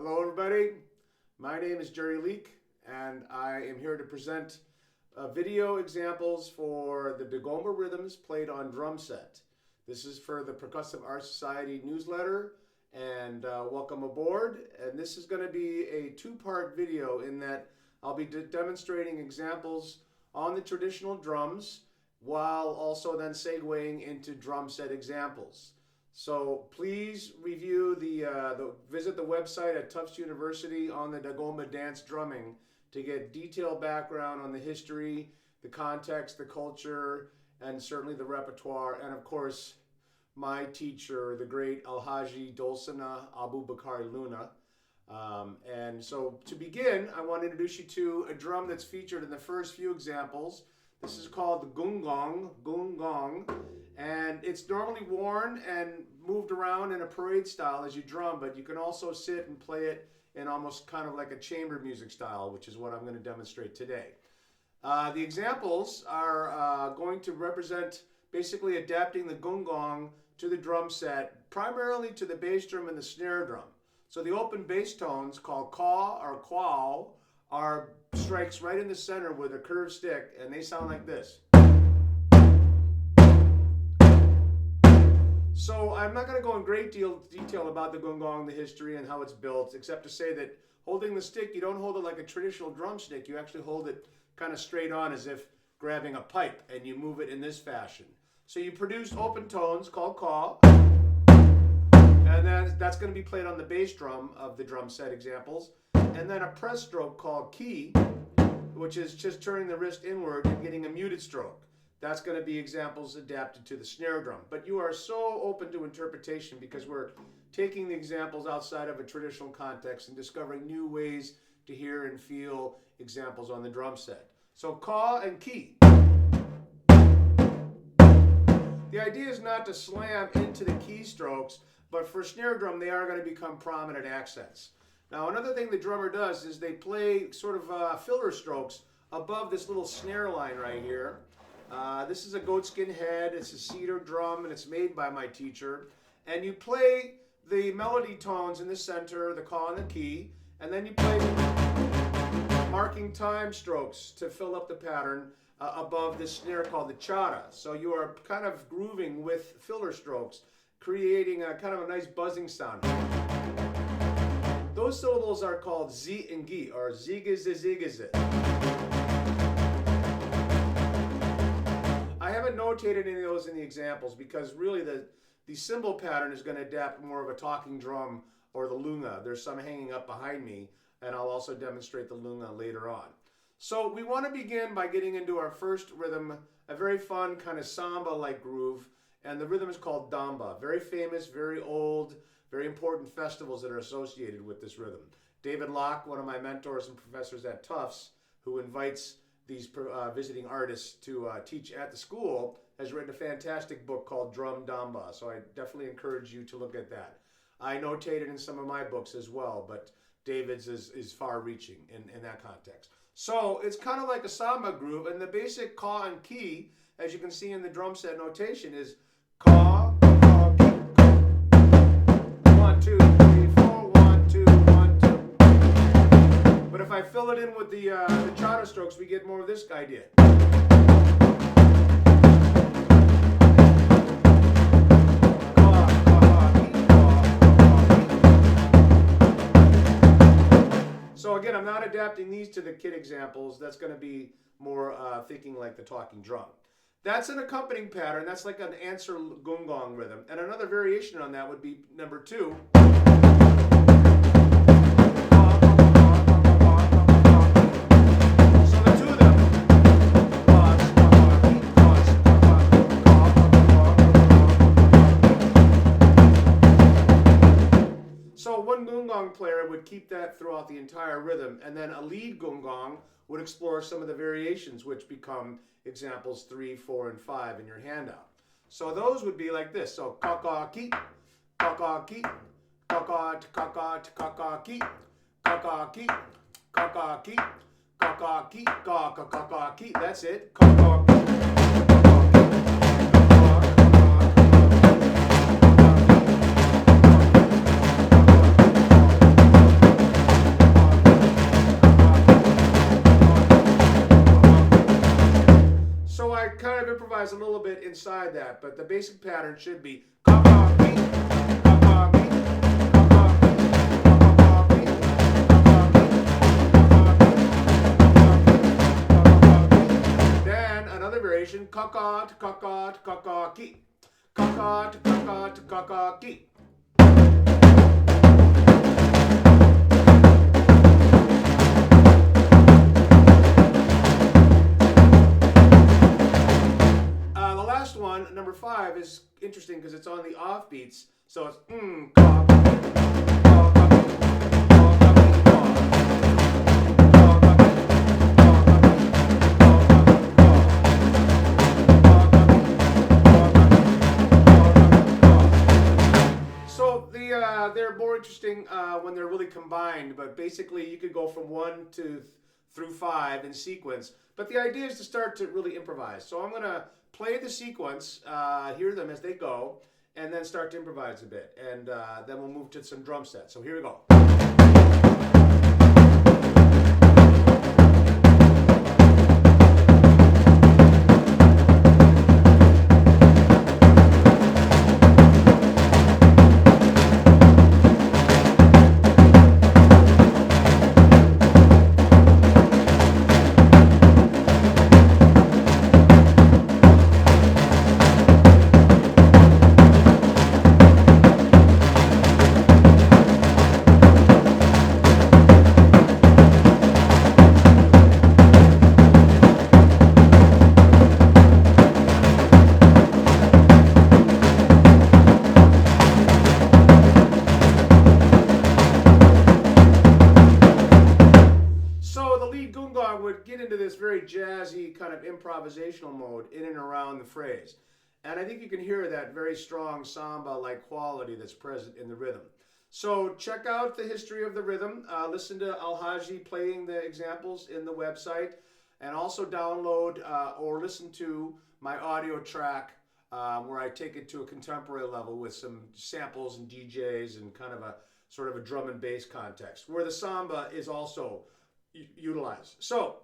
Hello everybody, my name is Jerry Leek and I am here to present video examples for the Damba rhythms played on drum set. This is for the Percussive Art Society newsletter and welcome aboard. And this is going to be a two-part video in that I'll be demonstrating examples on the traditional drums while also then segueing into drum set examples. So please review visit the website at Tufts University on the Damba dance drumming to get detailed background on the history, the context, the culture, and certainly the repertoire, and of course my teacher, the great Alhaji Dolsana Abu Bakari Luna. And so to begin, I want to introduce you to a drum that's featured in the first few examples. This is called the gong, and it's normally worn and moved around in a parade style as you drum, but you can also sit and play it in almost kind of like a chamber music style, which is what I'm going to demonstrate today. The examples are going to represent basically adapting the gong to the drum set, primarily to the bass drum and the snare drum. So the open bass tones called caw or quao are strikes right in the center with a curved stick, and they sound like this. So I'm not going to go in great detail about the gong, the history, and how it's built, except to say that holding the stick, you don't hold it like a traditional drumstick. You actually hold it kind of straight on as if grabbing a pipe, and you move it in this fashion. So you produce open tones called caw, and then that's going to be played on the bass drum of the drum set examples. And then a press stroke called key, which is just turning the wrist inward and getting a muted stroke. That's going to be examples adapted to the snare drum. But you are so open to interpretation because we're taking the examples outside of a traditional context and discovering new ways to hear and feel examples on the drum set. So caw and key. The idea is not to slam into the keystrokes, but for snare drum, they are going to become prominent accents. Now, another thing the drummer does is they play sort of filler strokes above this little snare line right here. This is a goatskin head, it's a cedar drum, and it's made by my teacher. And you play the melody tones in the center, the caw and the key, and then you play marking time strokes to fill up the pattern above this snare called the chara. So you are kind of grooving with filler strokes, creating a kind of a nice buzzing sound. Those syllables are called z and gi, or zigazizigazit. I haven't notated any of those in the examples because really the cymbal pattern is going to adapt more of a talking drum or the lunga. There's some hanging up behind me, and I'll also demonstrate the lunga later on. So we want to begin by getting into our first rhythm, a very fun kind of samba-like groove, and the rhythm is called Damba. Very famous, very old, very important festivals that are associated with this rhythm. David Locke, one of my mentors and professors at Tufts, who invites these visiting artists to teach at the school, has written a fantastic book called Drum Damba, so I definitely encourage you to look at that. I notated in some of my books as well, but David's is far-reaching in that context. So it's kind of like a samba groove, and the basic caw and key, as you can see in the drum set notation, is caw, caw, key, caw. 1, 2, 3, 4, 1, 2, 1, 2. But if I fill it in with the chara strokes, we get more of this idea. So again, I'm not adapting these to the kit examples. That's going to be more thinking like the talking drum. That's an accompanying pattern. That's like an answer gong rhythm. And another variation on that would be number 2. So the two of them. So one gong player would keep that throughout the entire rhythm, and then a lead gong would explore some of the variations, which become examples 3, 4, and 5 in your handout. So those would be like this. So ka-ka-ki, ka-ka-ki, ka-ka-ki, ka-ka-ki, ka-ka-ki, ka-ka-ki, ka-ka-ki, ka-ka-ki. That's it. Ka-ka-ki. bit inside that, but the basic pattern should be ka-ka-kee, ka-ka-kee, ka-ka-kee, ka-ka-kee. Then another variation, ka-ka, ka-ka, ka-ka-kee, ka-ka, ka-ka, ka-ka-kee. Number 5 is interesting because it's on the off beats, so it's ka, ka, ka, so they're more interesting when they're really combined, but basically you could go from 1 through 5 in sequence, but the idea is to start to really improvise. So I'm going to play the sequence, hear them as they go, and then start to improvise a bit. And then we'll move to some drum sets. So here we go. Would get into this very jazzy kind of improvisational mode in and around the phrase. And I think you can hear that very strong samba-like quality that's present in the rhythm. So check out the history of the rhythm. Listen to Alhaji playing the examples in the website, and also download or listen to my audio track where I take it to a contemporary level with some samples and DJs and kind of a sort of a drum and bass context, where the samba is also utilized. So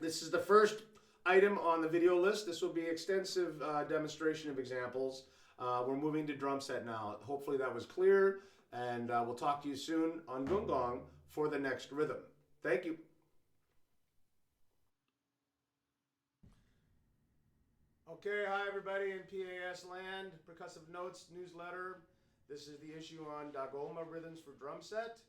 this is the first item on the video list. This will be extensive demonstration of examples. We're moving to drum set now. Hopefully that was clear, and we'll talk to you soon on Gungong for the next rhythm. Thank you. Okay, hi everybody in PAS land, Percussive Notes newsletter. This is the issue on Dagoma rhythms for drum set.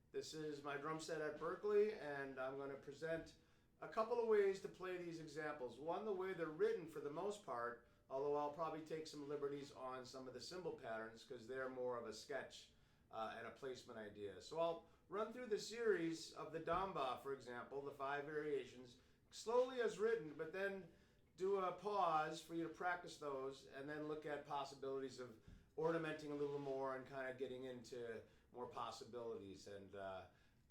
This is my drum set at Berkeley, and I'm going to present a couple of ways to play these examples. One, the way they're written for the most part, although I'll probably take some liberties on some of the cymbal patterns because they're more of a sketch and a placement idea. So I'll run through the series of the Damba, for example, the 5 variations, slowly as written, but then do a pause for you to practice those, and then look at possibilities of ornamenting a little more and kind of getting into more possibilities and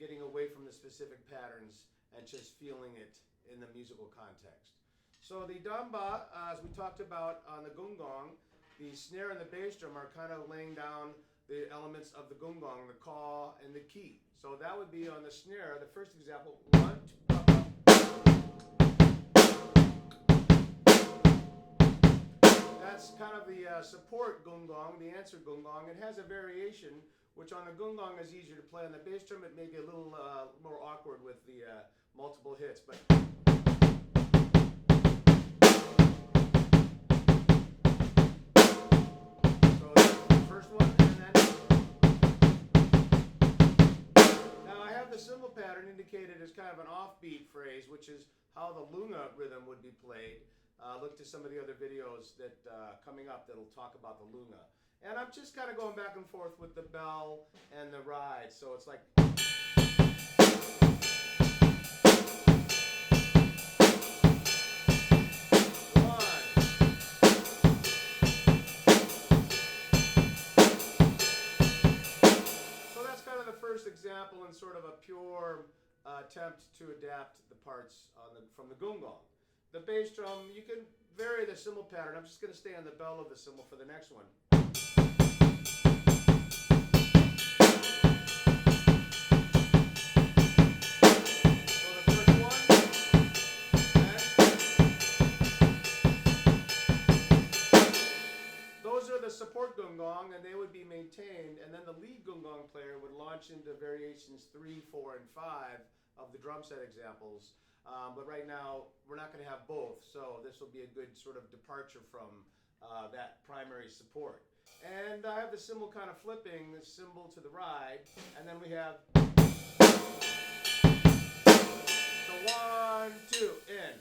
getting away from the specific patterns and just feeling it in the musical context. So the Damba, as we talked about on the Gungong, the snare and the bass drum are kind of laying down the elements of the Gungong, the ka and the key. So that would be on the snare, the first example, 1, 2, that's kind of the support Gungong, the answer Gungong. It has a variation which on the Gungong is easier to play. On the bass drum it may be a little more awkward with the multiple hits. But so that's the first one, and then now I have the cymbal pattern indicated as kind of an offbeat phrase, which is how the Lunga rhythm would be played. Look to some of the other videos that coming up that'll talk about the Lunga. And I'm just kind of going back and forth with the bell and the ride. So it's like. So that's kind of the first example and sort of a pure attempt to adapt the parts from the Gungong. The bass drum, you can vary the cymbal pattern. I'm just going to stay on the bell of the cymbal for the next one. launch into variations 3, 4, and 5 of the drum set examples. But right now, we're not going to have both, so this will be a good sort of departure from that primary support. And I have the cymbal kind of flipping, the cymbal to the ride, and then we have so 1, 2, in.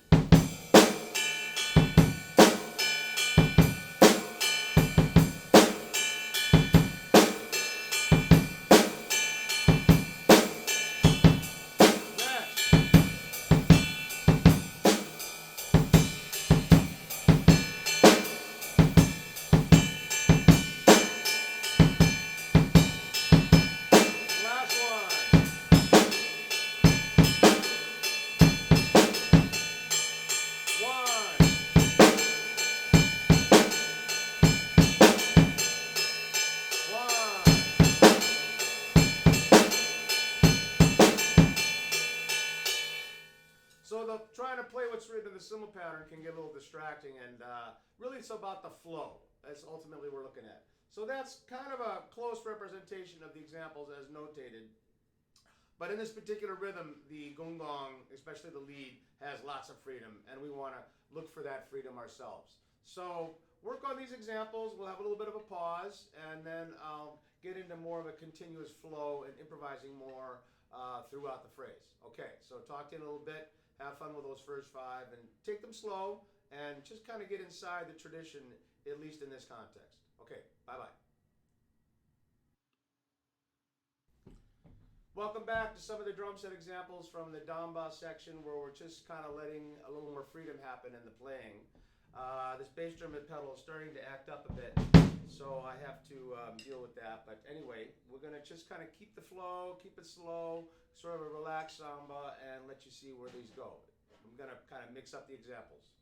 So trying to play what's written in the cymbal pattern can get a little distracting, and really it's about the flow. That's ultimately what we're looking at. So that's kind of a close representation of the examples as notated. But in this particular rhythm, the gong, especially the lead, has lots of freedom, and we want to look for that freedom ourselves. So work on these examples. We'll have a little bit of a pause, and then I'll get into more of a continuous flow and improvising more throughout the phrase. Okay, so talk to you in a little bit. Have fun with those first 5, and take them slow, and just kind of get inside the tradition, at least in this context. Okay, bye-bye. Welcome back to some of the drum set examples from the Damba section, where we're just kind of letting a little more freedom happen in the playing. This bass drum pedal is starting to act up a bit, so I have to deal with that. But anyway, we're going to just kind of keep the flow, keep it slow, sort of a relaxed samba, and let you see where these go. I'm going to kind of mix up the examples.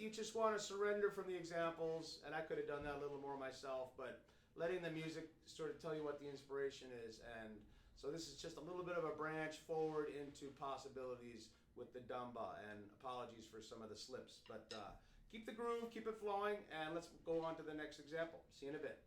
You just want to surrender from the examples, and I could have done that a little more myself, but letting the music sort of tell you what the inspiration is. And so this is just a little bit of a branch forward into possibilities with the Damba, and apologies for some of the slips, but keep the groove, keep it flowing, and let's go on to the next example. See you in a bit.